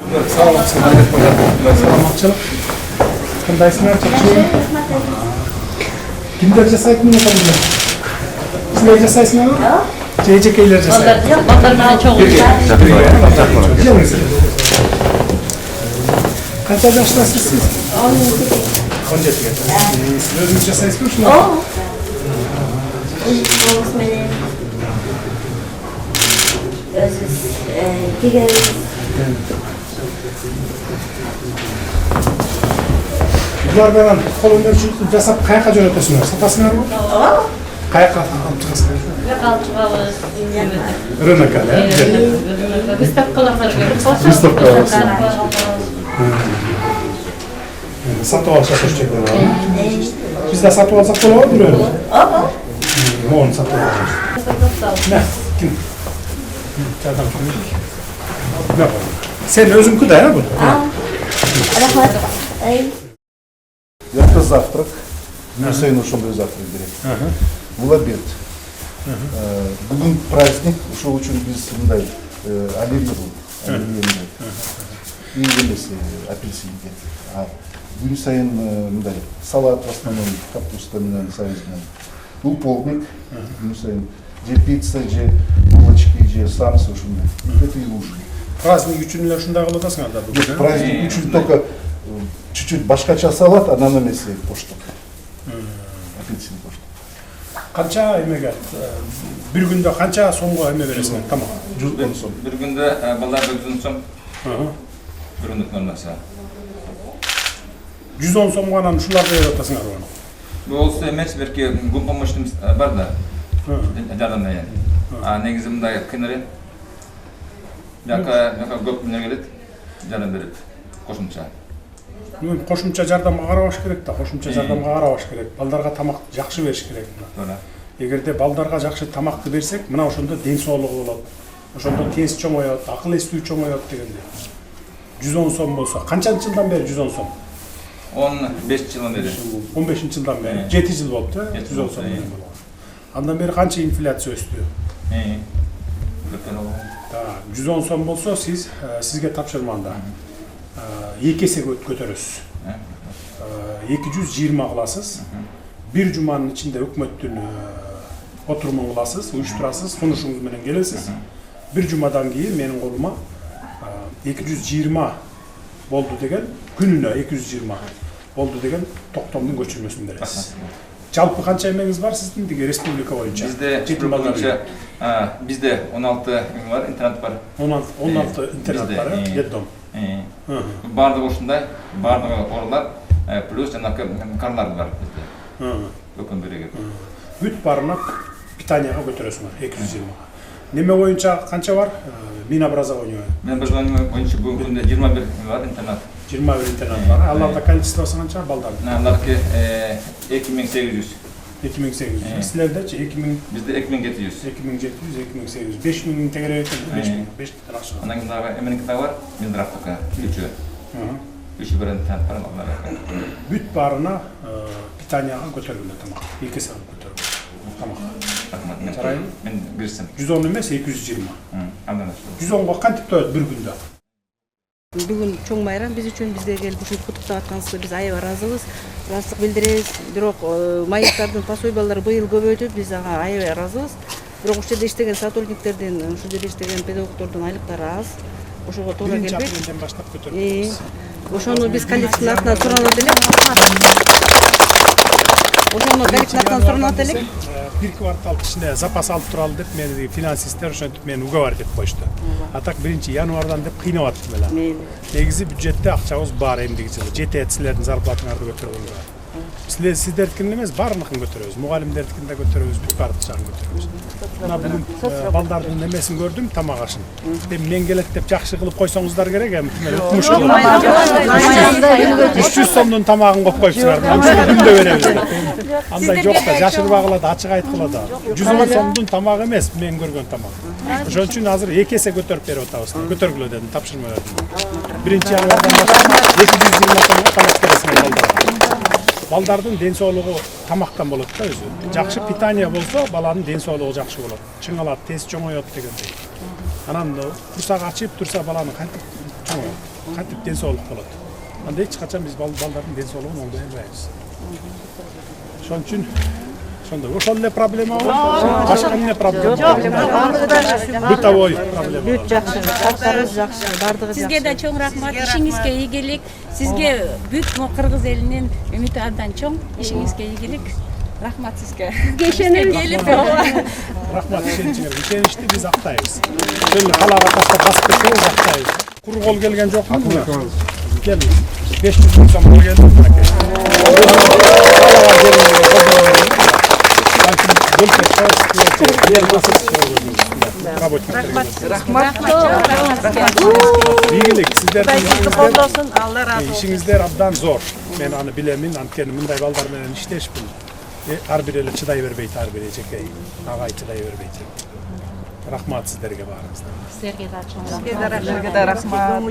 Саламатчылык. Кандайсыңар, жакшыбы? Кимдер жасайт муну камды? Силер жасайсыңарбы? Же эжекейлер жасайт? Балдар менен чогуу. Канча жаштасыз сиз? 17. Сиз өзүңүз жасайсызбы ушуну? Oğuz menен özüz digeriz. Булар менен кол өнөрчүлүктү жасап каяка жөнөтөсүңөр? Сатасыңарбы? Каяка алып чыгасыңар? Калчыбабыз. Рынокко, э? Выставкаларга берип коёшуз. Выставкаларга. Сатып алышат ошчекер. Бизде сатып алсак болобу бирөө? Мону сатып алабыз. Мә, ким? Жардам берейик. Сен өзүңкү да, бу? Рахмат. Это завтрак. Гүнсайын ошондой завтрак берет. Бул обед. Бүгүн праздник, ошол үчүн биз мындай оливье бул. И эмесе апельсинге. Күн сайын мындай салат в основном капуста менен сабиз менен. Бул полдник. Күн сайын же пицца, же булочки, же самсы ошондой. Это и ужин. Праздник үчүн эле ушундай кылып атасыңар да бул. Праздник үчүн только чуть-чуть башкача салат, анан эмесе пошток. Апельсин пошток. Канча эмеге бир күндө канча сомго эме бересиңер тамак? 110 сом. Bir günde ballar 100 som, bir günlük norması. 110 сомго анан ушуларды берип атасыңар аны. Bu olsa emes belki gün pomoştum var da. Jardım yani. Negizi mınday kınırı. Jaka көп mine gelit, jardım berip. Koşumça. Кошумча жардамга карабаш керек да, кошумча жардамга карабаш керек. Балдарга тамак жакшы бериш керек. Doğru. Эгерде балдарга жакшы тамакты берсек, мына ошондо ден соолугу болот. Ошондо тез чоңоёт, акыл эстүү чоңоёт дегенде. 110 сом болсо, канчанчы жылдан бери 110 сом? 15 yıldan beri. 15-жылдан бери. 7 жыл болупту, 110 сом. Андан бери канча инфляция өстү? Да, 110 сом болсо, сизге тапшырманда 2 эсе көтөрөсүз. 220 кыласыз. Bir жуманын ичинде өкмөттүн отурумун кыласыз, уюштурасыз, сунушуңуз менен келесиз. Bir жумадан кийин менин колума 220 болду деген, күнүнө 220 болду деген токтомдун көчүрмөсүн бересиз. Жалпы канча эмеңиз бар сиздин деги республика боюнча? Bizde 16 gün var, internet var. 16 internet var, детдом. Бардыгы ушундай, бардыгы орлар, плюс жанакы карлар бар bizde. Өкүн береги. Бүт барына питанияга көтөрөсүңөр 220. Неме боюнча канча бар? Мен образование. Мен образование боюнча бүгүнкү күндө 21 бар интернет. 21 интернет бар. Аларда количествосы канча балдар? Аларки 2800. 2800. Силердечи 2000? Bizde 2700. 2700, 2800. 5000 тегере өтөт, 5000 акча. Андан кийин дагы эмнеки бар? Мен драфтыка 3. 3 бир интернет бар алар. Бүт барына питанияга көтөргүлө тамак. 2 саат көтөргүлө. Тамак. Жарайбы? Мен кирсем. 110 эмес, 220. Андан 110го кантип тоет бир күндө? Бүгүн чоң байрам биз үчүн, бизге келип ушинтип куттуктап атканыңызга биз аябай ыраазыбыз. Ыраазычылык билдиребиз. Бирок маектардын пособиялары быйыл көбөйдү, биз ага аябай ыраазыбыз. Бирок ушул жерде иштеген сотрудниктердин, ушул жерде иштеген педагогдордун айлыктары аз. Ошого туура келбейт. Биринчи апрелден баштап көтөрүлөт. Ошону биз коллективдин атынан суранат элек. Ошону коллективдин атынан суранат элек. Bir kvartal içinde zapas alıp turalım deyip meni finansistler ошентип мени уговор деп коюшту. А так 1-январдан деп кыйнап аттым эле. Негизи бюджетте акчабыз бар эмдиги жылы. Жетет силердин зарплатаңарды көтөргөнгө. Сиздердикин эмес, баардыгын көтөрөбүз. Мугалимдердикин да көтөрөбүз, бүт баардыгын көтөрөбүз. Мына бүгүн балдардын эмесин көрдүм, тамак ашын. Мен келет деп жакшы кылып койсоңуздар керек, эми укмуш кылып. 300 сомдун тамагын коюп коюпсуңар. Күндө беребиз. Андай жок да, жашырбагыла да, ачык айткыла да. 110 сомдун тамагы эмес, мен көргөн тамак. Ошон үчүн азыр 2 эсе көтөрүп берип атабыз. Көтөргүлө дедим, тапшырма бердим. 1-январдан баштап 220 сомго тамак бересиңер балдарга. Балдардын ден соолугу тамактан болот да өзү. Жакшы питание болсо, баланын ден соолугу жакшы болот. Чыңалат, тез чоңоёт дегендей. Анан курсак ачып турса баланы кантип Кантип ден соолук болот. Анда эч качан биз балдардын ден соолугун оңдой албайбыз. Ошон үчүн ошол эле проблема бар. Башка эмне проблема? Бытовой проблема. Бүт жакшы, калктарыбыз жакшы, бардыгы Сизге да чоң рахмат, ишиңизге ийгилик. Сизге бүт Кыргыз элинин үмүтү абдан чоң. Ишиңизге ийгилик. Рахмат сизге. Сизге ишенем. Рахмат ишеничиңерге. Ишеничти биз актайбыз. Ошол калаага таштап басып кетсеңиз актайбыз. Куру кол келген жокму? Келди. 500 миң сомго келди. Ийгилик, сиздердин ишиңиздер абдан зор. Мен аны билемин, анткени мындай балдар менен иштешпин. Ар бир эле чыдай бербейт, ар бир эжекей агай чыдай бербейт. Рахмат сиздерге баарыңызга. Сизге да рахмат.